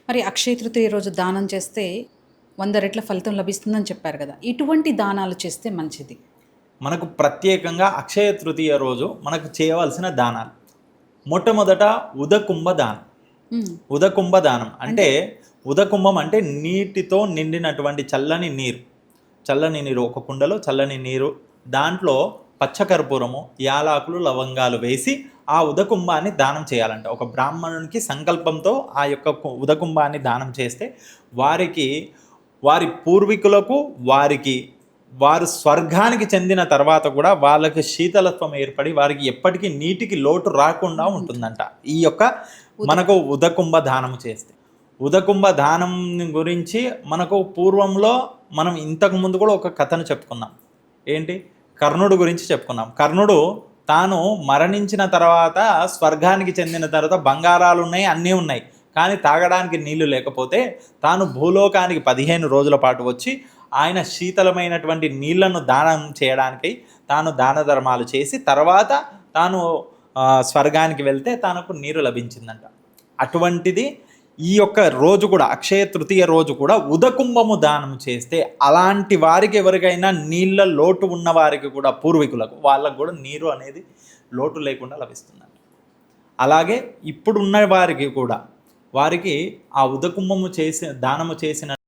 మరి అక్షయ తృతీయ రోజు దానం చేస్తే 100 రెట్ల ఫలితం లభిస్తుందని చెప్పారు కదా! ఇటువంటి దానాలు చేస్తే మంచిది. మనకు ప్రత్యేకంగా అక్షయ తృతీయ రోజు మనకు చేయవలసిన దానాలు. మొట్టమొదట ఉదకుంభ దానం. ఉదకుంభ దానం అంటే ఉదకుంభం అంటే నీటితో నిండినటువంటి చల్లని నీరు. చల్లని నీరు, ఒక కుండలో చల్లని నీరు, దాంట్లో పచ్చకర్పూరము, యాలకులు, లవంగాలు వేసి ఆ ఉదకుంభాన్ని దానం చేయాలంట. ఒక బ్రాహ్మణునికి సంకల్పంతో ఆ యొక్క ఉదకుంభాన్ని దానం చేస్తే వారికి, వారి పూర్వీకులకు, వారు స్వర్గానికి చెందిన తర్వాత కూడా వాళ్ళకి శీతలత్వం ఏర్పడి వారికి ఎప్పటికీ నీటికి లోటు రాకుండా ఉంటుందంట ఈ యొక్క మనకు ఉదకుంభ దానం చేస్తే. ఉదకుంభ దానం గురించి మనకు పూర్వంలో మనం ఇంతకు ముందు కూడా ఒక కథను చెప్పుకున్నాం. ఏంటి? కర్ణుడు గురించి చెప్పుకున్నాం. కర్ణుడు తాను మరణించిన తర్వాత స్వర్గానికి చెందిన తర్వాత బంగారాలు ఉన్నాయి, అన్నీ ఉన్నాయి, కానీ తాగడానికి నీళ్లు లేకపోతే తాను భూలోకానికి 15 రోజుల పాటు వచ్చి ఆయన శీతలమైనటువంటి నీళ్లను దానం చేయడానికి తాను దాన ధర్మాలు చేసి తర్వాత తాను స్వర్గానికి వెళ్తే తనకు నీరు లభించిందంట. అటువంటిది ఈ యొక్క రోజు కూడా, అక్షయ తృతీయ రోజు కూడా ఉదకుంభము దానం చేస్తే అలాంటి వారికి, ఎవరికైనా నీళ్ళ లోటు ఉన్న వారికి కూడా, పూర్వీకులకు వాళ్ళకు కూడా నీరు అనేది లోటు లేకుండా లభిస్తుందంట. అలాగే ఇప్పుడున్న వారికి కూడా, వారికి ఆ ఉదకుంభము దానము చేసిన